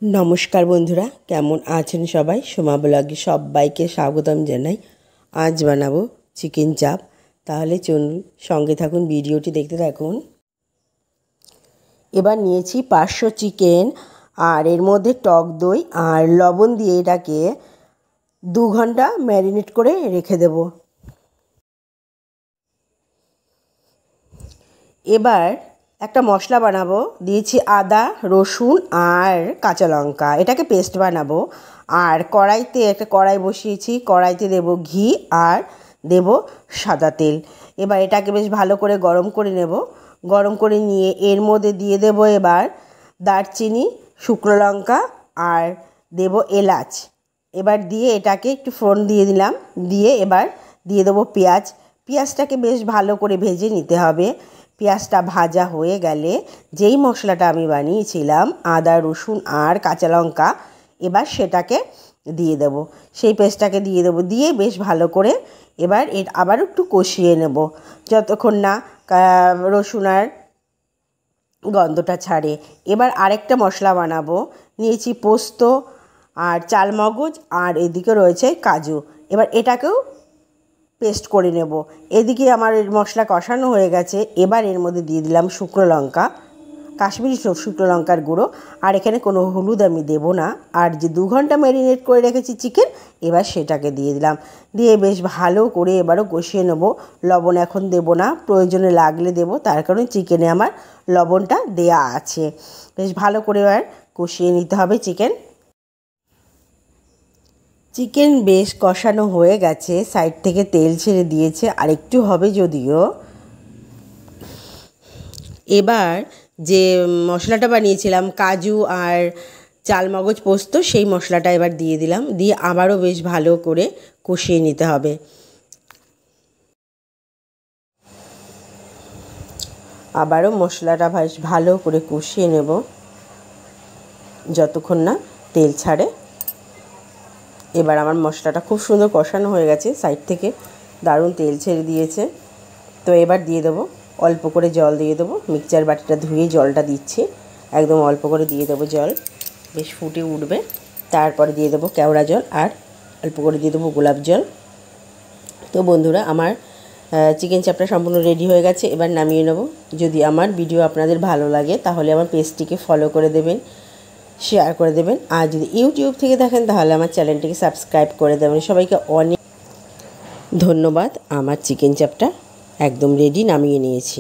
নমস্কার বন্ধুরা, কেমন আছেন সবাই? সোমা ব্লগে সবাইকে স্বাগতম জানাই। আজ বানাবো চিকেন চাপ। তাহলে চলুন সঙ্গে থাকুন, ভিডিওটি দেখতে থাকুন। এবার নিয়েছি 500 চিকেন, আর এর মধ্যে টক দই আর লবণ দিয়ে এটাকে 2 ঘন্টা ম্যারিনেট করে রেখে দেব। এবার একটা মশলা বানাবো। দিয়েছি আদা, রসুন আর কাঁচা লঙ্কা, এটাকে পেস্ট বানাবো। আর একটা কড়াই বসিয়েছি, কড়াইতে দেব ঘি আর দেব সাদা তেল। এবার এটাকে বেশ ভালো করে গরম করে নেব। গরম করে নিয়ে এর মধ্যে দিয়ে দেব এবার দারচিনি, শুকনো লঙ্কা আর দেব এলাচ। এবার দিয়ে এটাকে একটু ফোড়ন দিয়ে দিলাম। দিয়ে এবার দিয়ে দেবো পেঁয়াজ। পেঁয়াজটাকে বেশ ভালো করে ভেজে নিতে হবে। পেঁয়াজটা ভাজা হয়ে গেলে যেই মশলাটা আমি বানিয়েছিলাম আদা, রসুন আর কাঁচা লঙ্কা, এবার সেটাকে দিয়ে দেব। সেই পেস্টটাকে দিয়ে দেবো। দিয়ে বেশ ভালো করে এবার আবার একটু কষিয়ে নেব যতক্ষণ না রসুন আর গন্ধটা ছাড়ে। এবার আরেকটা মশলা বানাবো। নিয়েছি পোস্ত আর চালমগজ আর এদিকে রয়েছে কাজু। এবার এটাকেও পেস্ট করে নেব। এদিকে আমার মশলা কষানো হয়ে গেছে। এবার এর মধ্যে দিয়ে দিলাম শুকনো লঙ্কা, কাশ্মীরি শুকনো লঙ্কার গুঁড়ো। আর এখানে কোনো হলুদ আমি দেবো না। আর যে 2 ঘন্টা ম্যারিনেট করে রেখেছি চিকেন, এবার সেটাকে দিয়ে দিলাম। দিয়ে বেশ ভালো করে এবারও কষিয়ে নেব। লবণ এখন দেব না, প্রয়োজনে লাগলে দেব, তার কারণে চিকেনে আমার লবণটা দেয়া আছে। বেশ ভালো করে এবার কষিয়ে নিতে হবে চিকেন বেশ কষানো হয়ে গেছে, সাইড থেকে তেল ছেড়ে দিয়েছে, আর একটু হবে যদিও। এবার যে মশলাটা বানিয়েছিলাম কাজু আর চালমগজ পোস্ত, সেই মশলাটা এবার দিয়ে দিলাম। দিয়ে আবারও বেশ ভালো করে কষিয়ে নিতে হবে। আবারও মশলাটা বেশ ভালো করে কষিয়ে নেব যতক্ষণ না তেল ছাড়ে। এবার আমার মশলাটা খুব সুন্দর কষানো হয়ে গেছে, সাইড থেকে দারুণ তেল ছেড়ে দিয়েছে। তো এবার দিয়ে দেবো অল্প করে জল দিয়ে দেবো। মিক্সচার বাটিটা ধুয়ে জলটা দিচ্ছি, একদম অল্প করে দিয়ে দেবো জল। বেশ ফুটে উঠবে, তারপরে দিয়ে দেবো কেওড়া জল আর অল্প করে দিয়ে দেবো গোলাপ জল। তো বন্ধুরা, আমার চিকেন চাপটা সম্পূর্ণ রেডি হয়ে গেছে। এবার নামিয়ে নেব। যদি আমার ভিডিও আপনাদের ভালো লাগে তাহলে আমার পেজটিকে ফলো করে দেবেন, শেয়ার করে দেবেন। আর যদি ইউটিউব থেকে দেখেন তাহলে আমার চ্যানেলটিকে সাবস্ক্রাইব করে দেবেন। সবাইকে অনেক ধন্যবাদ। আমার চিকেন চাপটা একদম রেডি, নামিয়ে নিয়েছি।